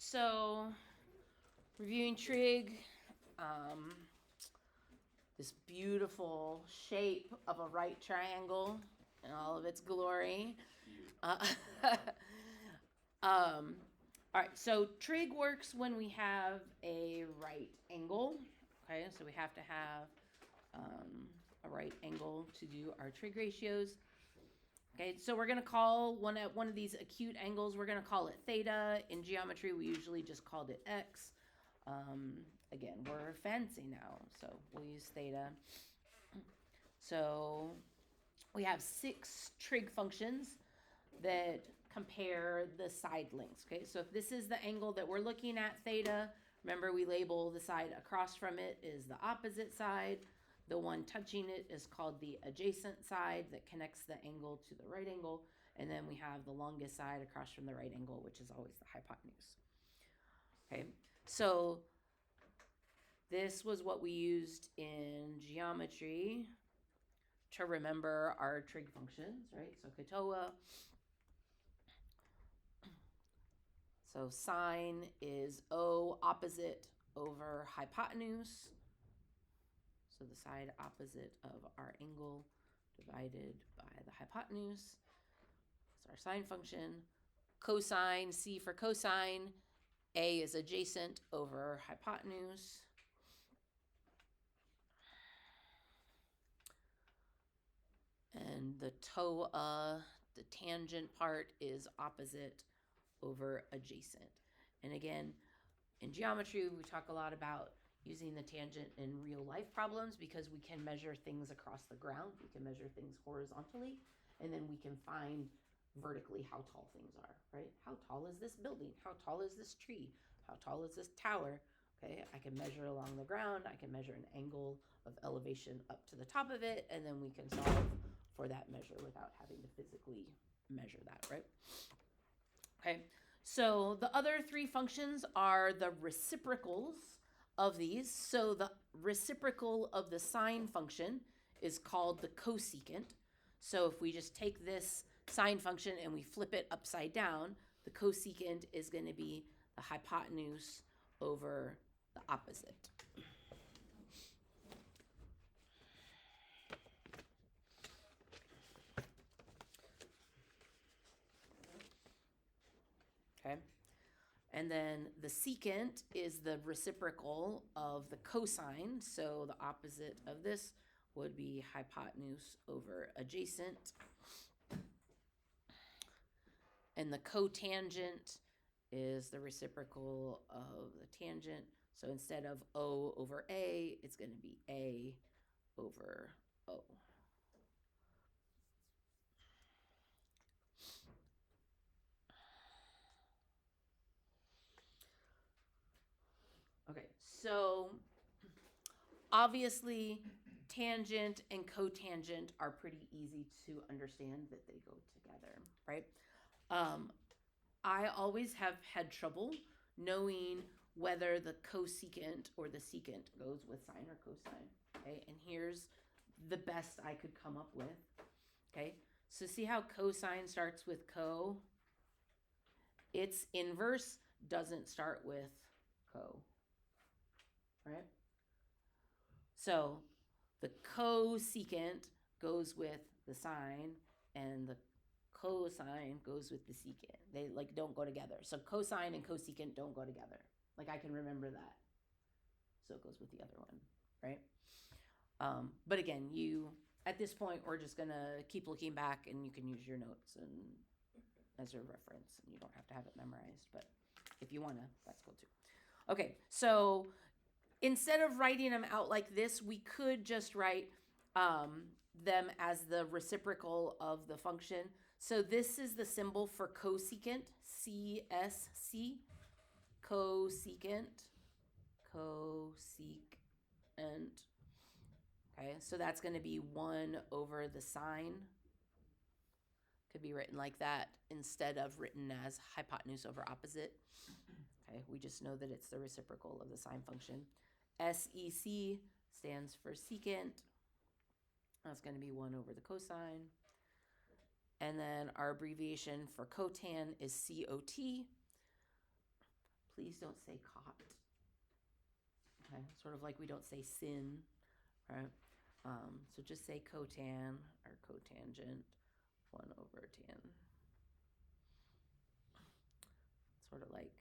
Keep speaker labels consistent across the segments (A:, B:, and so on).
A: So, reviewing trig, this beautiful shape of a right triangle in all of its glory. Uh, all right, so trig works when we have a right angle. Okay, so we have to have a right angle to do our trig ratios. Okay, so we're going to call one of these acute angles, we're going to call it theta. In geometry, we usually just called it x. Again, we're fancy now, so we'll use theta. So we have 6 trig functions that compare the side lengths. Okay, so if this is the angle that we're looking at, theta, remember we label the side across from it is the opposite side. The one touching it is called the adjacent side that connects the angle to the right angle. And then we have the longest side across from the right angle, which is always the hypotenuse. Okay, so this was what we used in geometry to remember our trig functions, right? So katoa. So sine is O opposite over hypotenuse. So the side opposite of our angle divided by the hypotenuse. That's our sine function. Cosine, C for cosine. A is adjacent over hypotenuse. And the TOA, the tangent part, is opposite over adjacent. And again, in geometry, we talk a lot about using the tangent in real life problems because we can measure things across the ground. We can measure things horizontally, and then we can find vertically how tall things are, right? How tall is this building? How tall is this tree? How tall is this tower? Okay, I can measure along the ground. I can measure an angle of elevation up to the top of it, and then we can solve for that measure without having to physically measure that, right? Okay, so the other 3 functions are the reciprocals of these. So the reciprocal of the sine function is called the cosecant. So if we just take this sine function and we flip it upside down, the cosecant is going to be the hypotenuse over the opposite. Okay. And then the secant is the reciprocal of the cosine. So the opposite of this would be hypotenuse over adjacent. And the cotangent is the reciprocal of the tangent. So instead of O over A, it's going to be A over O. Okay, so obviously tangent and cotangent are pretty easy to understand that they go together, right? I always have had trouble knowing whether the cosecant or the secant goes with sine or cosine. Okay, and here's the best I could come up with. Okay, so see how cosine starts with co? Its inverse doesn't start with co, right? So the cosecant goes with the sine, and the cosine goes with the secant. They like don't go together. So cosine and cosecant don't go together. Like I can remember that. So it goes with the other one, right? But again, you at this point we're just gonna keep looking back, and you can use your notes and as a reference, and you don't have to have it memorized. But if you wanna, that's cool too. Okay, so instead of writing them out like this, we could just write them as the reciprocal of the function. So this is the symbol for cosecant, CSC, cosecant, cosecant. Okay, so that's going to be 1 over the sine. Could be written like that instead of written as hypotenuse over opposite. Okay, we just know that it's the reciprocal of the sine function. SEC stands for secant. That's going to be 1 over the cosine. And then our abbreviation for cotan is COT. please don't say cot. Okay, sort of like we don't say sin, right? So just say cotan or cotangent 1 over tan. Sort of like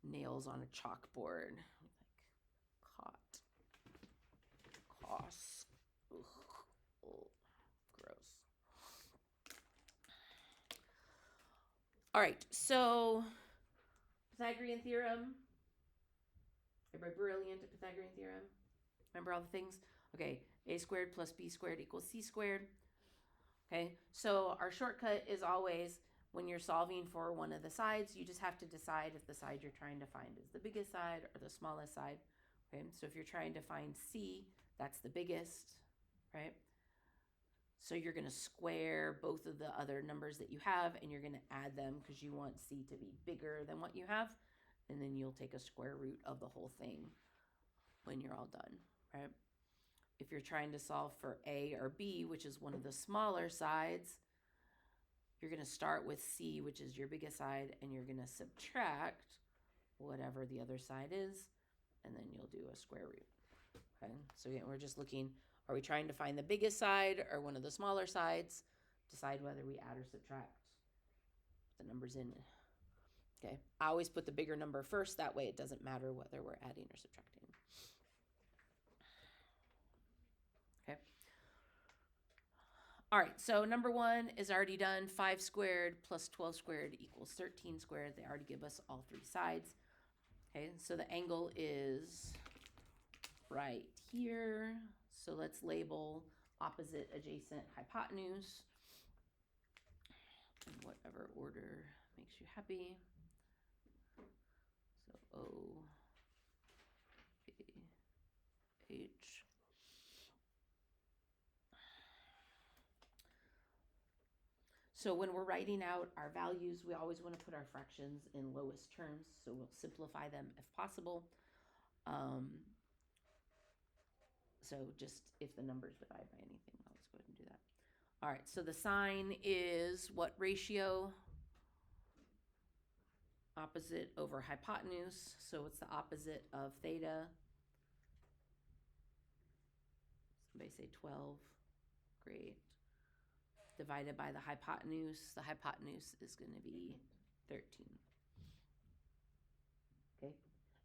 A: nails on a chalkboard. Like cot, cos. Ugh. Oh, gross. All right, so Pythagorean theorem. Everybody brilliant at Pythagorean theorem? Remember all the things? Okay, a squared plus b squared equals c squared. Okay, so our shortcut is always when you're solving for one of the sides, you just have to decide if the side you're trying to find is the biggest side or the smallest side. Okay, so if you're trying to find c, that's the biggest, right? So you're going to square both of the other numbers that you have, and you're going to add them because you want c to be bigger than what you have. And then you'll take a square root of the whole thing when you're all done, right? If you're trying to solve for a or b, which is one of the smaller sides, you're going to start with c, which is your biggest side, and you're going to subtract whatever the other side is, and then you'll do a square root. Okay, so again, we're just looking, are we trying to find the biggest side or one of the smaller sides? Decide whether we add or subtract the numbers in. Okay, I always put the bigger number first, that way it doesn't matter whether we're adding or subtracting. Okay. All right, so number 1 is already done. 5 squared plus 12 squared equals 13 squared. They already give us all 3 sides. Okay, so the angle is right here. So let's label opposite, adjacent, hypotenuse in whatever order makes you happy. So O, A, H. So when we're writing out our values, we always want to put our fractions in lowest terms, so we'll simplify them if possible. So just if the numbers divide by anything, let's go ahead and do that. All right, so the sine is what ratio? Opposite over hypotenuse. So what's the opposite of theta? Somebody say 12. Great. Divided by the hypotenuse. The hypotenuse is going to be 13. Okay.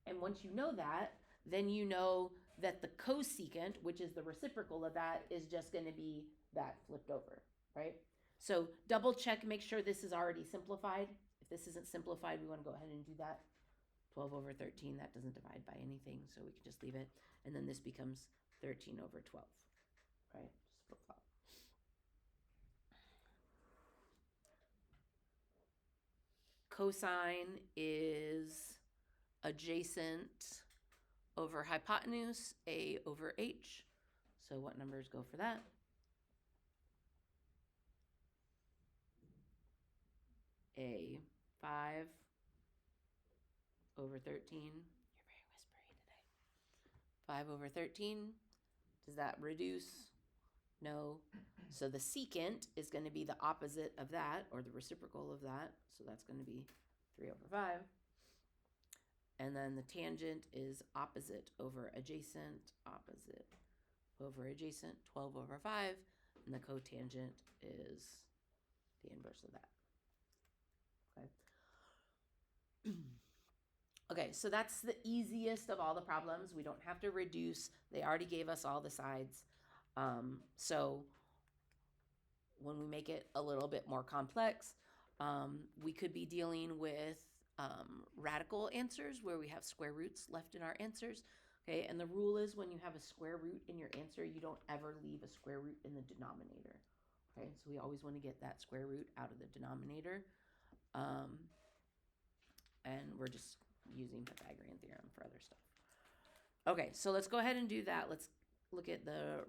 A: And once you know that, then you know that the cosecant, which is the reciprocal of that, is just going to be that flipped over, right? So double check, make sure this is already simplified. If this isn't simplified, we want to go ahead and do that. 12 over 13, that doesn't divide by anything, so we can just leave it. And then this becomes 13 over 12, right? Just flip-flop. Cosine is adjacent over hypotenuse, A over H. So what numbers go for that? A, 5 over 13. You're very whispery today. 5 over 13. Does that reduce? No. So the secant is going to be the opposite of that, or the reciprocal of that. So that's going to be 3 over 5. And then the tangent is opposite over adjacent, opposite over adjacent, 12 over 5. And the cotangent is the inverse of that. Okay. Okay, so that's the easiest of all the problems. We don't have to reduce. They already gave us all the sides. So when we make it a little bit more complex, we could be dealing with radical answers where we have square roots left in our answers. Okay, and the rule is when you have a square root in your answer, you don't ever leave a square root in the denominator. Okay, so we always want to get that square root out of the denominator. And we're just using Pythagorean theorem for other stuff. Okay, so let's go ahead and do that. Let's look at the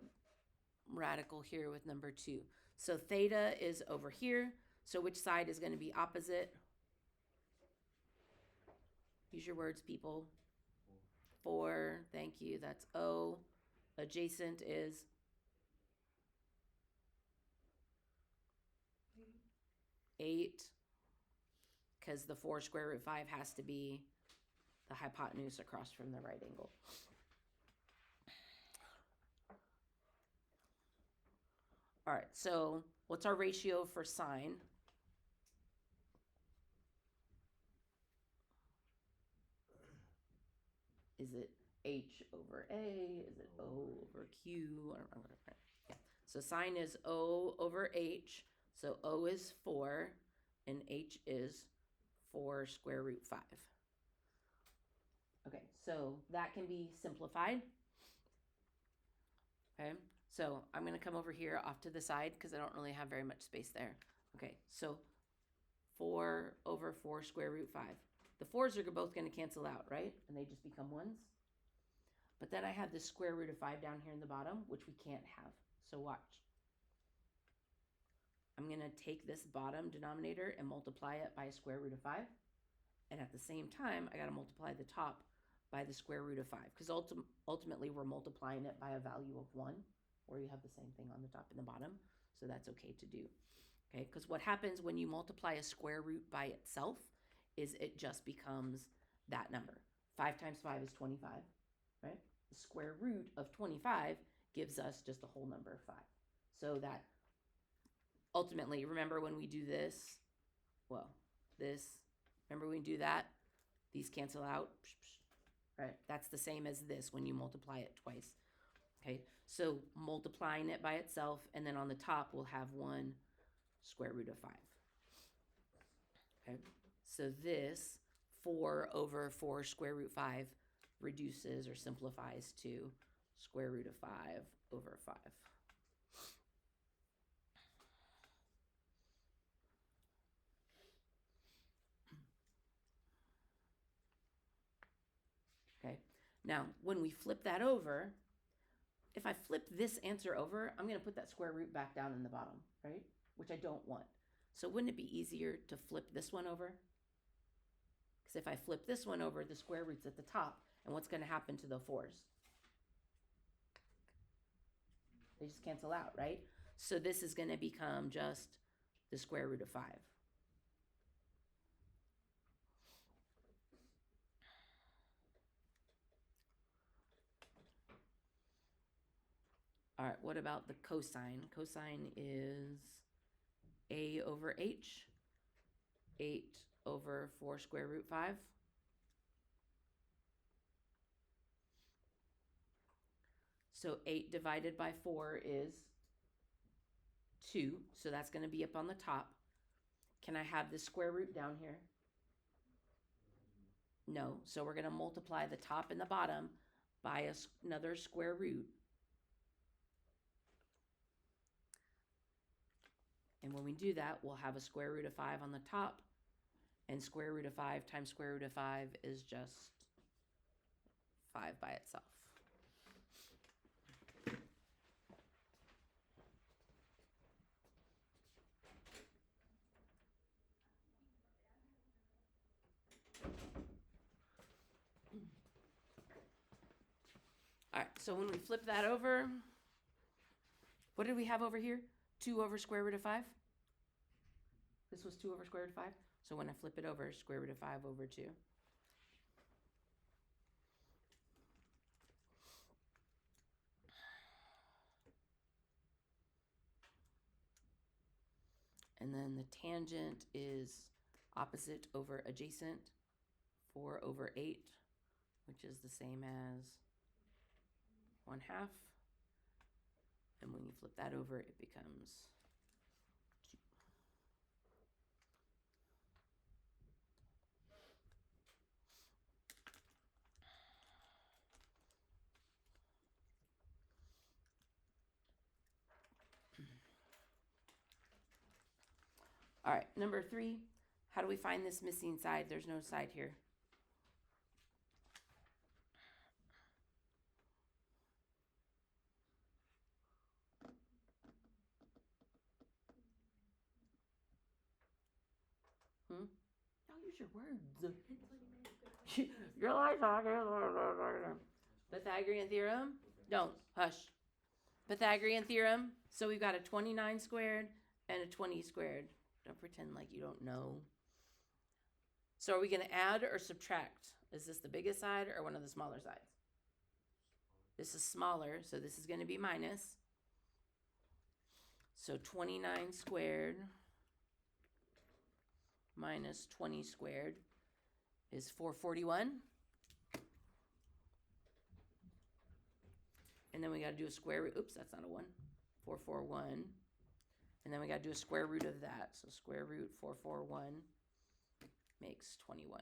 A: radical here with number 2. So theta is over here. So which side is going to be opposite? Use your words, people. 4. Thank you. That's O. Adjacent is 8. Because the 4 square root 5 has to be the hypotenuse across from the right angle. All right, so what's our ratio for sine? Is it h over a? Is it o over q? I don't remember. Yeah. So sine is o over h. So o is 4, and h is 4 square root 5. Okay, so that can be simplified. Okay, so I'm going to come over here off to the side because I don't really have very much space there. Okay, so 4 over 4 square root 5. The 4's are both going to cancel out, right? And they just become 1s. But then I have the square root of 5 down here in the bottom, which we can't have. So watch. I'm going to take this bottom denominator and multiply it by a square root of 5. And at the same time, I got to multiply the top by the square root of 5. Because ultimately, we're multiplying it by a value of 1, where you have the same thing on the top and the bottom. So that's okay to do. Okay, because what happens when you multiply a square root by itself is it just becomes that number. 5 times 5 is 25, right? The square root of 25 gives us just a whole number of 5. So that ultimately, remember when we do this, remember when we do that, these cancel out, right? That's the same as this when you multiply it twice. Okay, so multiplying it by itself, and then on the top we'll have 1 square root of 5. Okay, so this 4 over 4 square root 5 reduces or simplifies to square root of 5 over 5. Okay, now when we flip that over, if I flip this answer over, I'm going to put that square root back down in the bottom, right? Which I don't want. So wouldn't it be easier to flip this one over? Because if I flip this one over, the square root's at the top, and what's going to happen to the 4's? They just cancel out, right? So this is going to become just the square root of 5. All right, what about the cosine? Cosine is a over h, 8 over 4 square root 5. So 8 divided by 4 is 2, so that's going to be up on the top. Can I have the square root down here? No, so we're going to multiply the top and the bottom by another square root. And when we do that, we'll have a square root of 5 on the top, and square root of 5 times square root of 5 is just 5 by itself. All right, so when we flip that over, what did we have over here? 2 over square root of 5? This was 2 over square root of 5. So when I flip it over, square root of 5 over 2. And then the tangent is opposite over adjacent, 4 over 8, which is the same as 1/2. And when you flip that over, it becomes 2. All right, number 3, how do we find this missing side? There's no side here. Now use your words. You're like talking. Pythagorean theorem? Don't. Hush. Pythagorean theorem. So we've got a 29 squared and a 20 squared. Don't pretend like you don't know. So are we going to add or subtract? Is this the biggest side or one of the smaller sides? This is smaller, so this is going to be minus. So 29 squared minus 20 squared is 441. And then we got to do a square root. Oops, that's not a 1. 441. And then we got to do a square root of that. So square root 441 makes 21.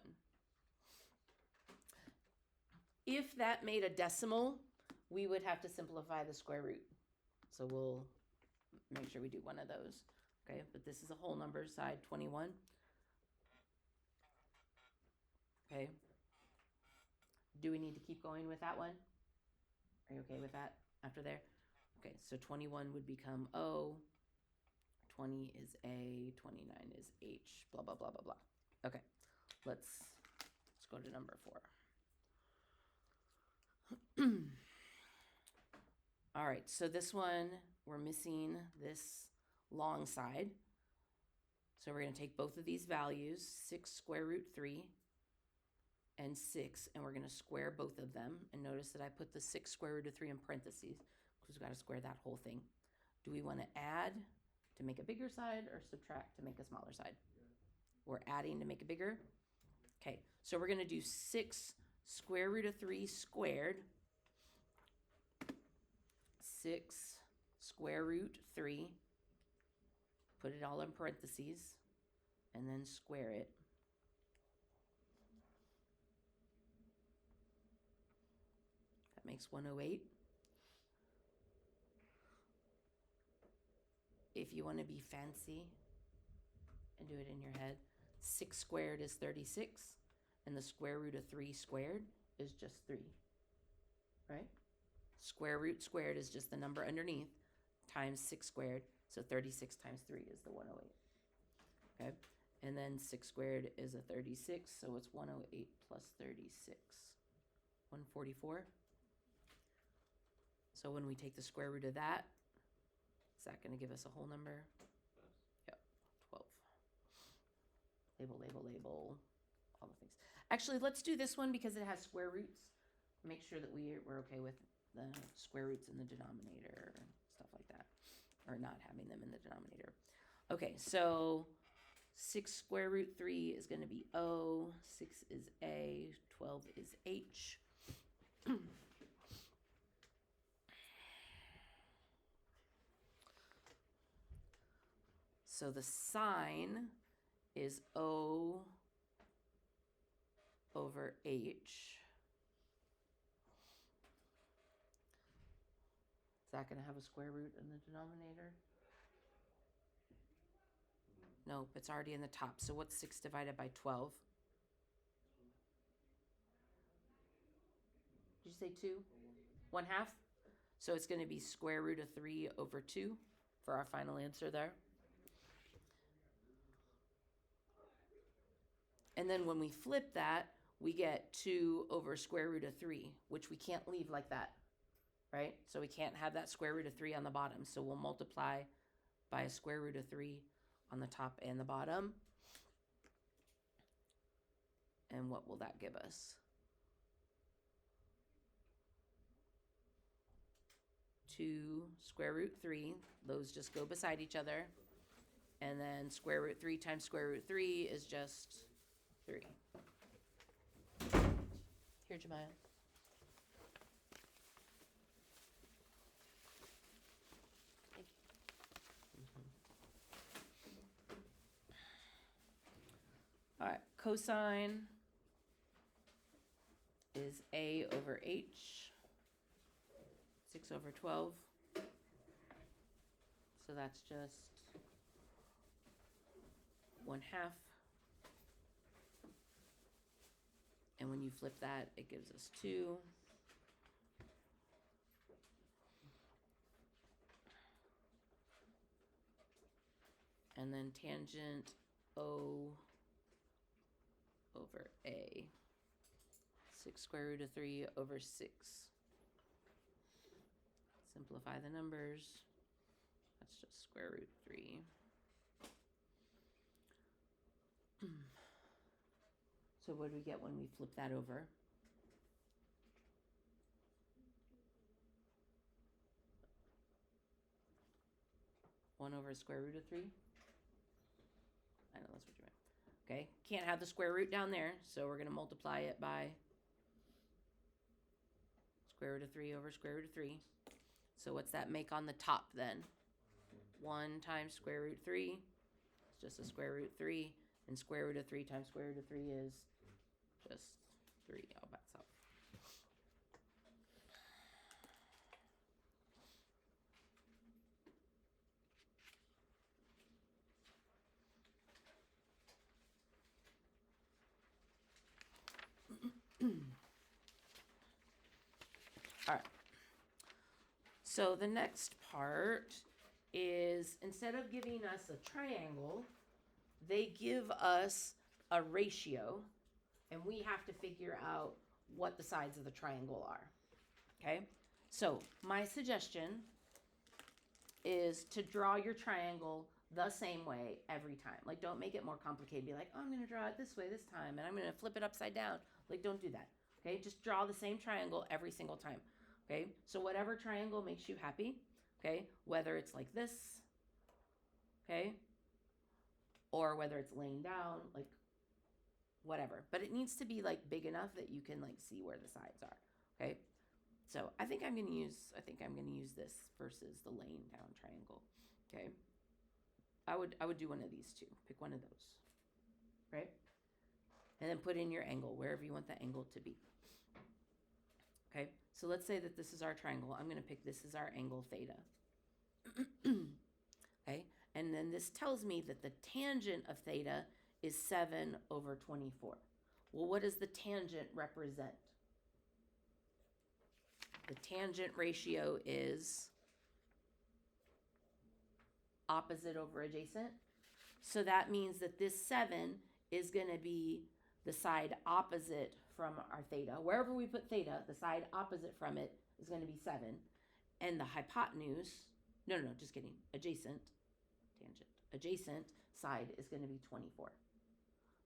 A: If that made a decimal, we would have to simplify the square root. So we'll make sure we do one of those. Okay, but this is a whole number, side 21. Okay. Do we need to keep going with that one? Are you okay with that after there? Okay, so 21 would become O, 20 is A, 29 is H, blah, blah, blah, blah, blah. Okay, let's go to number 4. All right, so this one, we're missing this long side. So we're going to take both of these values, 6 square root 3 and 6, and we're going to square both of them. And notice that I put the 6 square root of 3 in parentheses because we've got to square that whole thing. Do we want to add to make a bigger side or subtract to make a smaller side? We're adding to make it bigger. Okay, so we're going to do 6 square root of 3 squared. 6 square root 3. Put it all in parentheses and then square it. That makes 108. If you want to be fancy and do it in your head, 6 squared is 36, and the square root of 3 squared is just 3, right? Square root squared is just the number underneath times 6 squared, so 36 times 3 is the 108, okay? And then 6 squared is a 36, so it's 108 plus 36, 144. So when we take the square root of that, is that going to give us a whole number? Yep, 12. Label, label, label, all the things. Actually, let's do this one because it has square roots. Make sure that we're okay with the square roots in the denominator, stuff like that, or not having them in the denominator. Okay, so 6 square root 3 is going to be O, 6 is A, 12 is H. So the sign is O over H. Is that going to have a square root in the denominator? Nope, it's already in the top. So what's 6 divided by 12? Did you say 2? 1/2? So it's going to be square root of 3 over 2 for our final answer there. And then when we flip that, we get 2 over square root of 3, which we can't leave like that, right? So we can't have that square root of 3 on the bottom. So we'll multiply by a square root of 3 on the top and the bottom. And what will that give us? 2 square root 3. Those just go beside each other. And then square root 3 times square root 3 is just 3. Here, Jemiah. Thank you. All right, cosine is A over H, 6 over 12. So that's just 1/2. And when you flip that, it gives us 2. And then tangent O over A. 6 square root of 3 over 6. Simplify the numbers. That's just square root 3. So what do we get when we flip that over? One over square root of 3? I know that's what you meant. Okay, can't have the square root down there, so we're going to multiply it by square root of 3 over square root of 3. So what's that make on the top then? 1 times square root 3. It's just a square root 3. And square root of 3 times square root of 3 is just 3. Oh, that's up. All right. So the next part is, instead of giving us a triangle, they give us a ratio, and we have to figure out what the sides of the triangle are. Okay? So my suggestion is to draw your triangle the same way every time. Like, don't make it more complicated. Be like, oh, I'm going to draw it this way this time, and I'm going to flip it upside down. Like, don't do that. Okay? Just draw the same triangle every single time. Okay? So whatever triangle makes you happy, okay? Whether it's like this, okay? Or whether it's laying down, like whatever. But it needs to be like big enough that you can like see where the sides are, okay? So I think I'm going to use this versus the laying down triangle, okay? I would do one of these two. Pick one of those, right? And then put in your angle, wherever you want the angle to be. Okay, so let's say that this is our triangle. I'm going to pick this as our angle theta. Okay, and then this tells me that the tangent of theta is 7 over 24. Well, what does the tangent represent? The tangent ratio is opposite over adjacent. So that means that this 7 is going to be the side opposite from our theta. Wherever we put theta, the side opposite from it is going to be 7. And the hypotenuse, just kidding, adjacent side is going to be 24.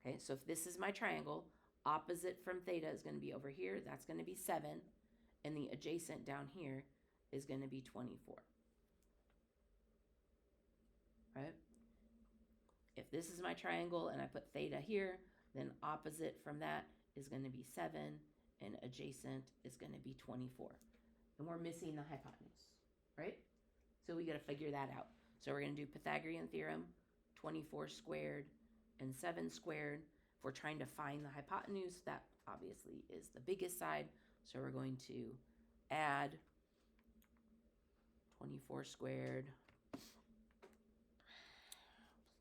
A: Okay, so if this is my triangle, opposite from theta is going to be over here. That's going to be 7. And the adjacent down here is going to be 24. Right? If this is my triangle and I put theta here, then opposite from that is going to be 7, and adjacent is going to be 24. And we're missing the hypotenuse, right? So we got to figure that out. So we're going to do Pythagorean theorem, 24 squared and 7 squared. If we're trying to find the hypotenuse, that obviously is the biggest side. So we're going to add 24 squared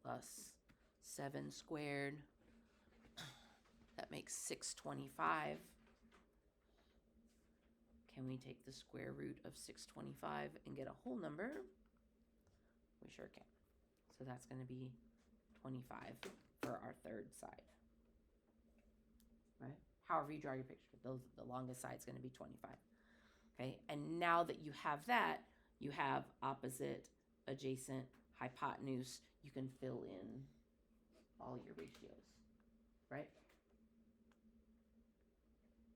A: plus 7 squared. That makes 625. Can we take the square root of 625 and get a whole number? We sure can. So that's going to be 25 for our third side. Right? However you draw your picture, the longest side is going to be 25. Okay, and now that you have that, you have opposite, adjacent, hypotenuse. You can fill in all your ratios, right?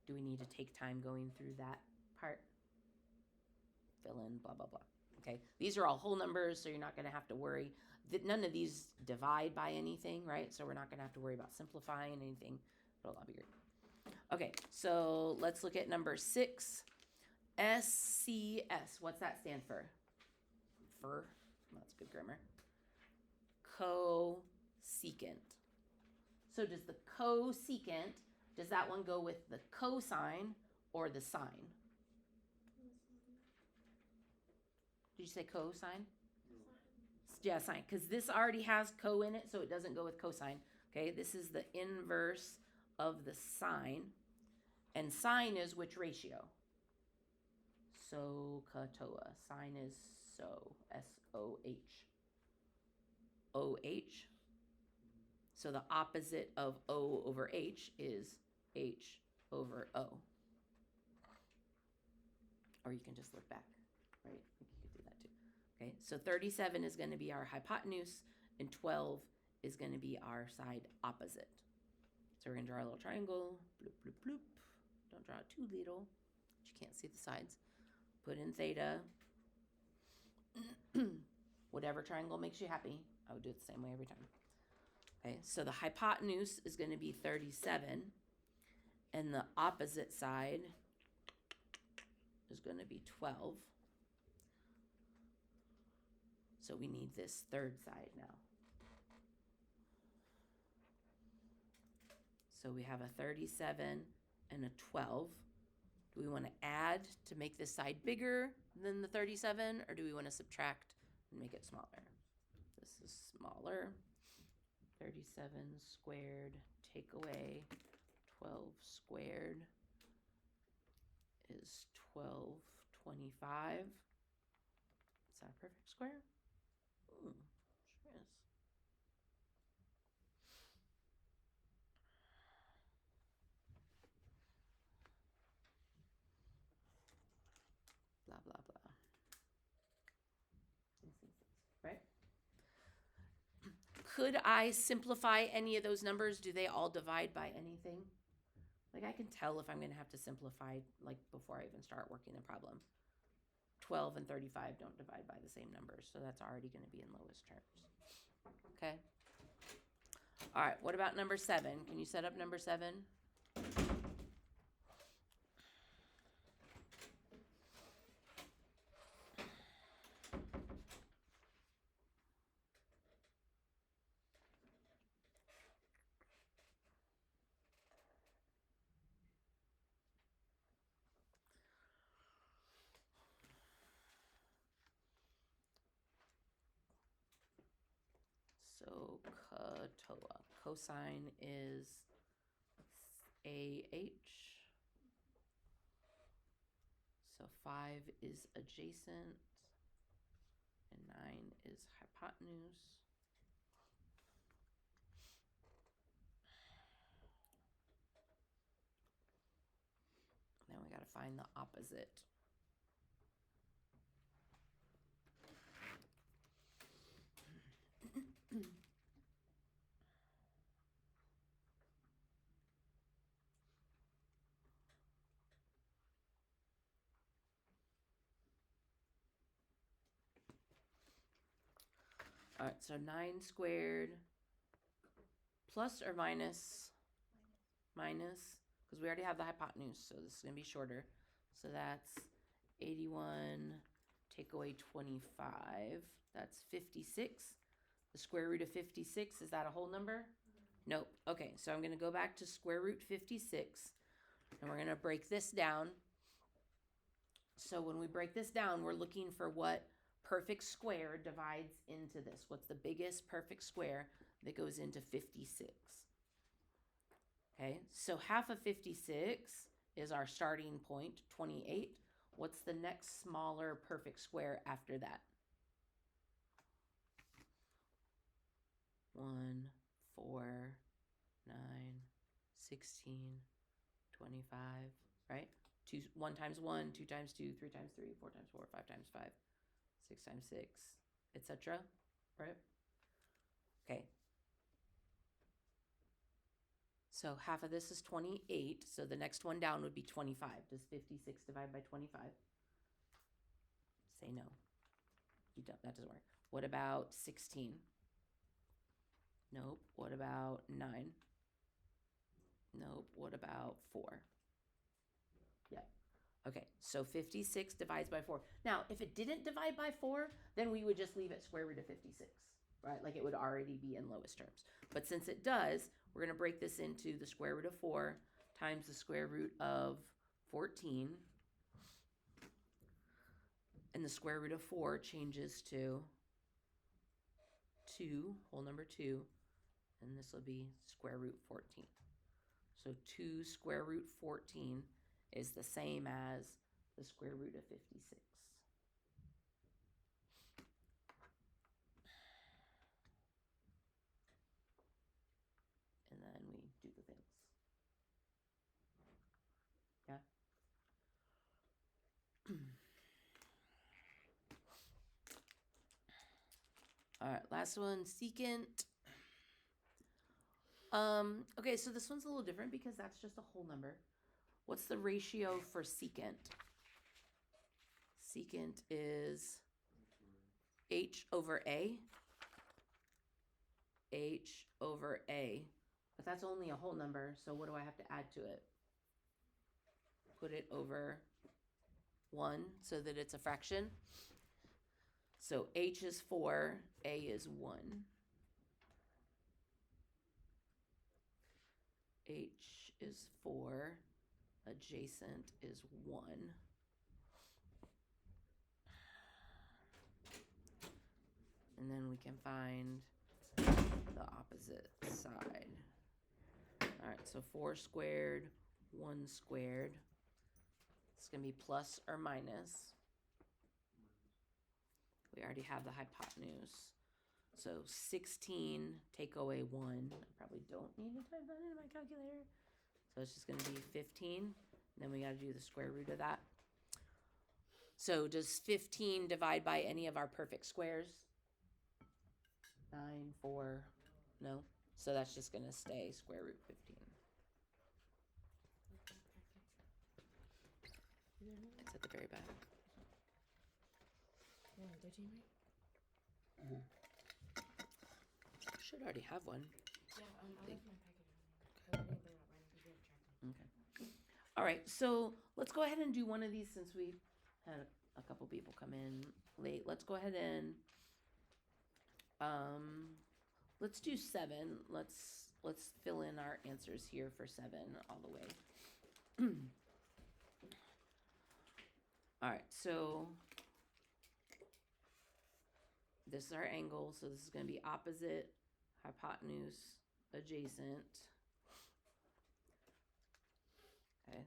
A: Do we need to take time going through that part? Fill in, blah, blah, blah. Okay, these are all whole numbers, so you're not going to have to worry. None of these divide by anything, right? So we're not going to have to worry about simplifying anything. It'll all be great. Okay, so let's look at number 6. SCS. What's that stand for? That's good grammar. Cosecant. So does the cosecant, does that one go with the cosine or the sine? Did you say cosine? Yeah, sine, because this already has co in it, so it doesn't go with cosine. Okay, this is the inverse of the sine. And sine is which ratio? SOHCAHTOA. Sine is so, S-O-H. OH. So the opposite of O over H is H over O. Or you can just look back, right? You could do that too. Okay, so 37 is going to be our hypotenuse, and 12 is going to be our side opposite. So we're going to draw a little triangle. Bloop, bloop, bloop. Don't draw it too little, but you can't see the sides. Put in theta. Whatever triangle makes you happy. I would do it the same way every time. Okay, so the hypotenuse is going to be 37, and the opposite side is going to be 12. So we need this third side now. So we have a 37 and a 12. Do we want to add to make this side bigger than the 37, or do we want to subtract and make it smaller? This is smaller. 37 squared, take away 12 squared is 1225. Is that a perfect square? Ooh, sure is. Blah, blah, blah. Right? Could I simplify any of those numbers? Do they all divide by anything? Like, I can tell if I'm going to have to simplify, like, before I even start working the problem. 12 and 35 don't divide by the same numbers, so that's already going to be in lowest terms. Okay? All right, what about number 7? Can you set up number 7? So cosine is AH. So 5 is adjacent, and 9 is hypotenuse. Now we got to find the opposite. All right, so 9 squared plus or minus? Minus, because we already have the hypotenuse, so this is going to be shorter. So that's 81, take away 25. That's 56. The square root of 56, is that a whole number? Nope. Okay, so I'm going to go back to square root 56, and we're going to break this down. So when we break this down, we're looking for what perfect square divides into this. What's the biggest perfect square that goes into 56? Okay, so half of 56 is our starting point, 28. What's the next smaller perfect square after that? 1, 4, 9, 16, 25, right? 1 times 1, 2 times 2, 3 times 3, 4 times 4, 5 times 5, 6 times 6, etc. Right? Okay. So half of this is 28. So the next one down would be 25. Does 56 divide by 25? Say no. You don't. That doesn't work. What about 16? Nope. What about 9? Nope. What about 4? Yeah. Okay, so 56 divides by 4. Now, if it didn't divide by 4, then we would just leave it square root of 56, right? Like it would already be in lowest terms. But since it does, we're going to break this into the square root of 4 times the square root of 14. And the square root of 4 changes to 2, whole number 2, and this will be square root 14. So 2 square root 14 is the same as the square root of 56. And then we do the things. Yeah? All right, last one, secant. Okay, so this one's a little different because that's just a whole number. What's the ratio for secant? Secant is H over A. H over A. But that's only a whole number, so what do I have to add to it? Put it over 1 so that it's a fraction. So H is 4, A is 1. H is 4, adjacent is 1. And then we can find the opposite side. All right, so 4 squared, 1 squared. It's going to be plus or minus. We already have the hypotenuse. So 16 take away 1. I probably don't need to type that in my calculator. So it's just going to be 15. And then we got to do the square root of that. So does 15 divide by any of our perfect squares? 9, 4, no. So that's just going to stay square root 15. It's at the very back. Should already have one.
B: Yeah, I left my packet on there. I didn't bring it up right now because we have a track.
A: Okay. All right, so let's go ahead and do one of these since we had a couple people come in late. Let's go ahead and let's do 7. Let's fill in our answers here for 7 all the way. All right, so this is our angle, so this is going to be opposite, hypotenuse, adjacent. Okay.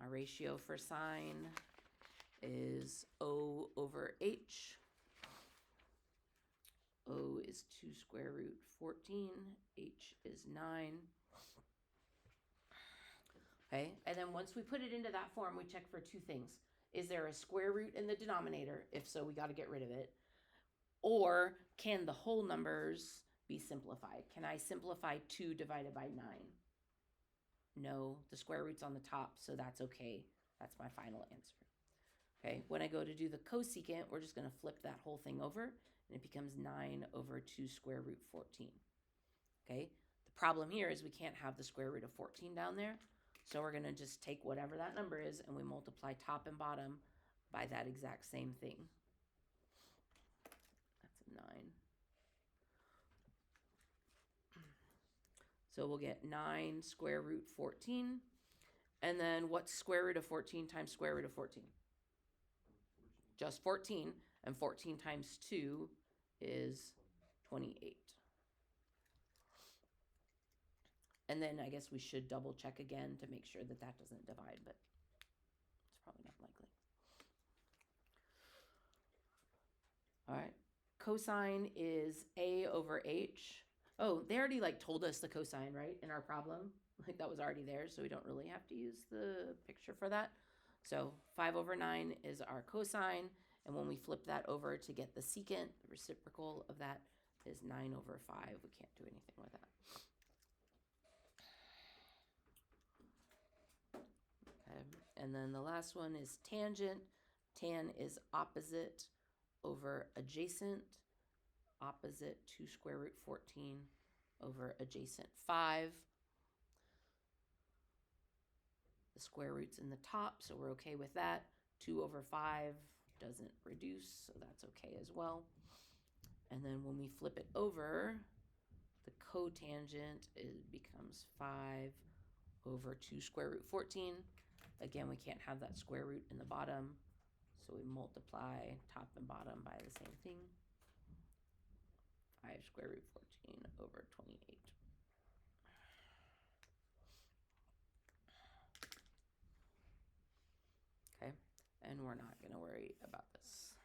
A: Our ratio for sine is O over H. O is 2 square root 14. H is 9. Okay, and then once we put it into that form, we check for 2 things. Is there a square root in the denominator? If so, we got to get rid of it. Or can the whole numbers be simplified? Can I simplify 2 divided by 9? No, the square root's on the top, so that's okay. That's my final answer. Okay, when I go to do the cosecant, we're just going to flip that whole thing over, and it becomes 9 over 2 square root 14. Okay, the problem here is we can't have the square root of 14 down there, so we're going to just take whatever that number is, and we multiply top and bottom by that exact same thing. That's a 9. So we'll get 9 square root 14. And then what's square root of 14 times square root of 14? Just 14. And 14 times 2 is 28. And then I guess we should double check again to make sure that that doesn't divide, but it's probably not likely. All right. Cosine is A over H. Oh, they already told us the cosine, right, in our problem. That was already there, so we don't really have to use the picture for that. So 5 over 9 is our cosine, and when we flip that over to get the secant, the reciprocal of that is 9 over 5. We can't do anything with that. Okay, and then the last one is tangent. Tan is opposite over adjacent. Opposite 2 square root 14 over adjacent 5. The square root's in the top, so we're okay with that. 2 over 5 doesn't reduce, so that's okay as well. And then when we flip it over, the cotangent becomes 5 over 2 square root 14. Again, we can't have that square root in the bottom, so we multiply top and bottom by the same thing. 5 square root 14 over 28. Okay, and we're not going to worry about this.